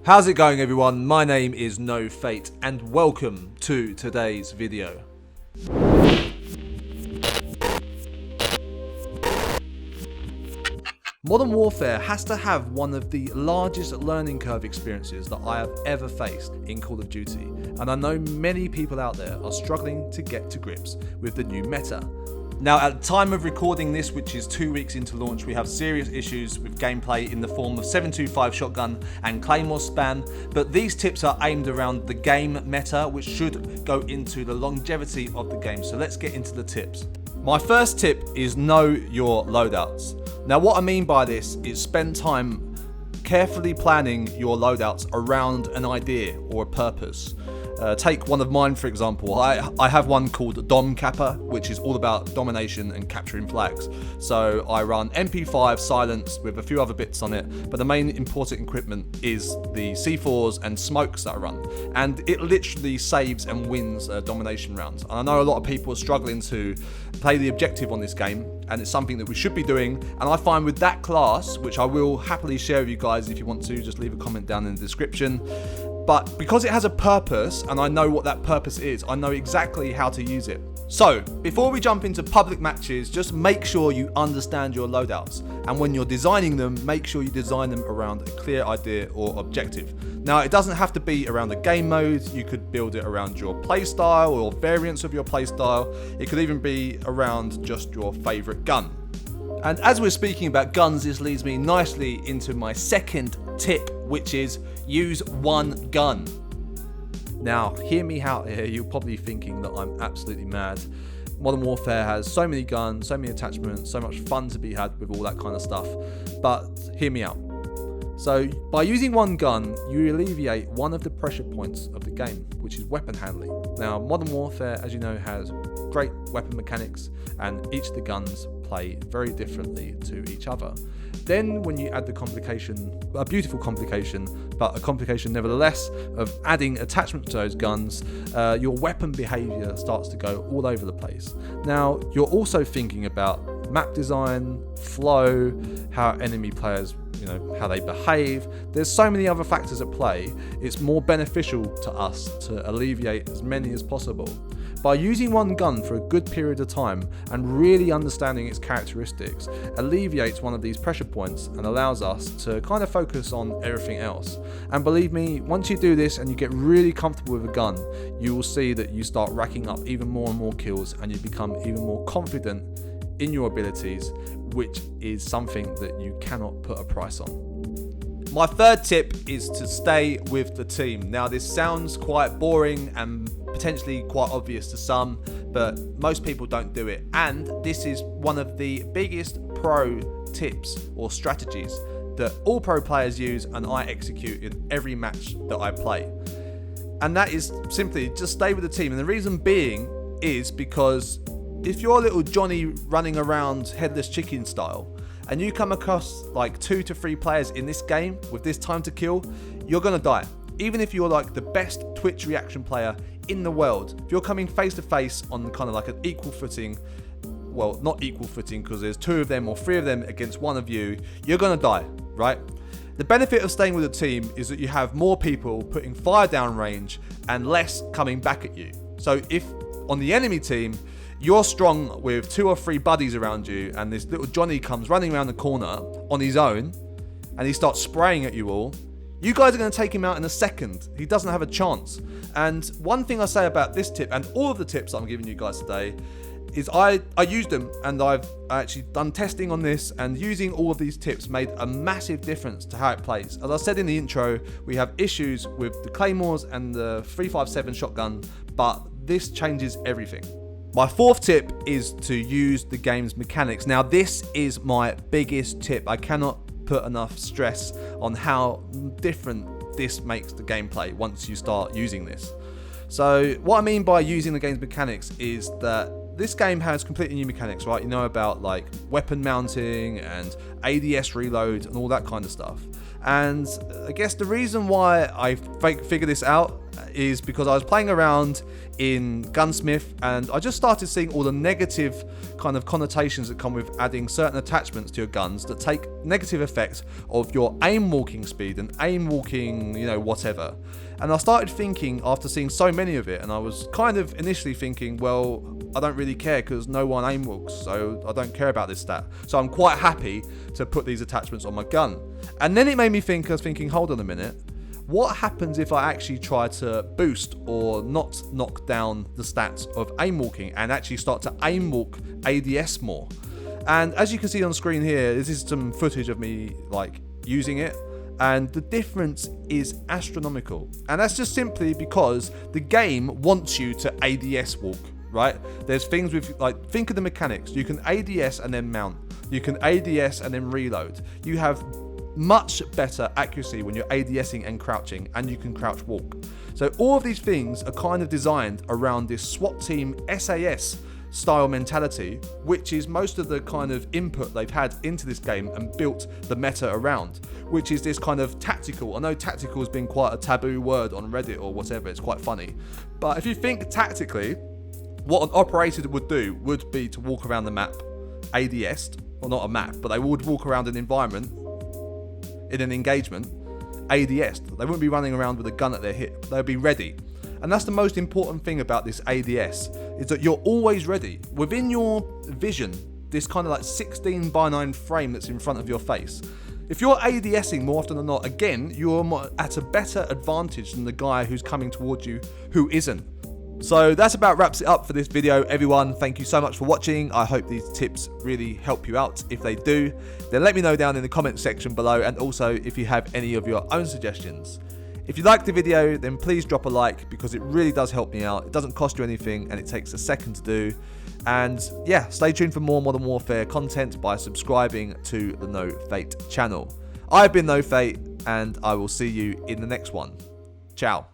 How's it going, everyone? My name is No Fate and welcome to today's video. Modern Warfare has to have one of the largest learning curve experiences that I have ever faced in Call of Duty, and I know many people out there are struggling to get to grips with the new meta. Now, at the time of recording this, which is 2 weeks into launch, we have serious issues with gameplay in the form of 7.25 shotgun and claymore spam, but these tips are aimed around the game meta, which should go into the longevity of the game. So let's get into the tips. My first tip is know your loadouts. Now, what I mean by this is spend time carefully planning your loadouts around an idea or a purpose. Take one of mine, for example. I have one called Dom Kappa, which is all about domination and capturing flags. So I run MP5 silence with a few other bits on it, but the main important equipment is the C4s and smokes that I run. And it literally saves and wins domination rounds. And I know a lot of people are struggling to play the objective on this game, and it's something that we should be doing. And I find with that class, which I will happily share with you guys if you want to, just leave a comment down in the description. But because it has a purpose, and I know what that purpose is, I know exactly how to use it. So, before we jump into public matches, just make sure you understand your loadouts. And when you're designing them, make sure you design them around a clear idea or objective. Now, it doesn't have to be around the game mode. You could build it around your playstyle or variants of your playstyle. It could even be around just your favorite gun. And as we're speaking about guns, this leads me nicely into my second tip, which is use one gun. Now, hear me out here. You're probably thinking that I'm absolutely mad. Modern Warfare has so many guns, so many attachments, so much fun to be had with all that kind of stuff. But hear me out. So, by using one gun, you alleviate one of the pressure points of the game, which is weapon handling. Now, Modern Warfare, as you know, has great weapon mechanics, and each of the guns play very differently to each other. Then when you add the complication, a beautiful complication, but a complication nevertheless, of adding attachments to those guns, your weapon behavior starts to go all over the place. Now, you're also thinking about map design, flow, how enemy players, how they behave. There's so many other factors at play. It's more beneficial to us to alleviate as many as possible. By using one gun for a good period of time and really understanding its characteristics, alleviates one of these pressure points and allows us to kind of focus on everything else. And believe me, once you do this and you get really comfortable with a gun, you will see that you start racking up even more and more kills, and you become even more confident in your abilities, which is something that you cannot put a price on. My third tip is to stay with the team. Now, this sounds quite boring and potentially quite obvious to some, but most people don't do it. And this is one of the biggest pro tips or strategies that all pro players use and I execute in every match that I play. And that is simply just stay with the team. And the reason being is because if you're little Johnny running around headless chicken style, and you come across like 2 to 3 players in this game with this time to kill, you're gonna die. Even if you're like the best Twitch reaction player in the world, if you're coming face to face on kind of like an equal footing, well, not equal footing because there's 2 of them or 3 of them against 1 of you, you're gonna die, right? The benefit of staying with a team is that you have more people putting fire down range and less coming back at you. So if on the enemy team, you're strong with 2 or 3 buddies around you, and this little Johnny comes running around the corner on his own, and he starts spraying at you all, you guys are going to take him out in a second. He doesn't have a chance. And one thing I say about this tip, and all of the tips I'm giving you guys today, is I used them, and I've actually done testing on this, and using all of these tips made a massive difference to how it plays. As I said in the intro, we have issues with the claymores and the 357 shotgun, but this changes everything. My fourth tip is to use the game's mechanics. Now, this is my biggest tip. I cannot put enough stress on how different this makes the gameplay once you start using this. So what I mean by using the game's mechanics is that this game has completely new mechanics, right? You know about like weapon mounting and ADS reload and all that kind of stuff. And I guess the reason why I figured this out is because I was playing around in Gunsmith and I just started seeing all the negative kind of connotations that come with adding certain attachments to your guns that take negative effect of your aim walking speed and aim walking, whatever. And I started thinking after seeing so many of it, and I was kind of initially thinking, well, I don't really care because no one aim walks, so I don't care about this stat. So I'm quite happy to put these attachments on my gun. And then it made me think, I was thinking, hold on a minute. What happens if I actually try to boost or not knock down the stats of aim walking and actually start to aim walk ADS more? And as you can see on screen here, this is some footage of me using it. And the difference is astronomical. And that's just simply because the game wants you to ADS walk, right? There's things with, think of the mechanics. You can ADS and then mount. You can ADS and then reload. You have much better accuracy when you're ADSing and crouching, and you can crouch walk. So all of these things are kind of designed around this SWAT team SAS style mentality, which is most of the kind of input they've had into this game and built the meta around, which is this kind of tactical. I know tactical has been quite a taboo word on Reddit or whatever, it's quite funny. But if you think tactically, what an operator would do would be to walk around the map, ADS'd, well not a map, but they would walk around an environment in an engagement, ADS'd. They wouldn't be running around with a gun at their hip, they'd be ready. And that's the most important thing about this ADS, is that you're always ready. Within your vision, this kind of 16:9 frame that's in front of your face. If you're ADSing more often than not, again, you're at a better advantage than the guy who's coming towards you who isn't. So that's about wraps it up for this video, everyone. Thank you so much for watching. I hope these tips really help you out. If they do, then let me know down in the comment section below, and also if you have any of your own suggestions. If you liked the video, then please drop a like, because it really does help me out. It doesn't cost you anything and it takes a second to do. And yeah, stay tuned for more Modern Warfare content by subscribing to the No Fate channel. I've been No Fate, and I will see you in the next one. Ciao.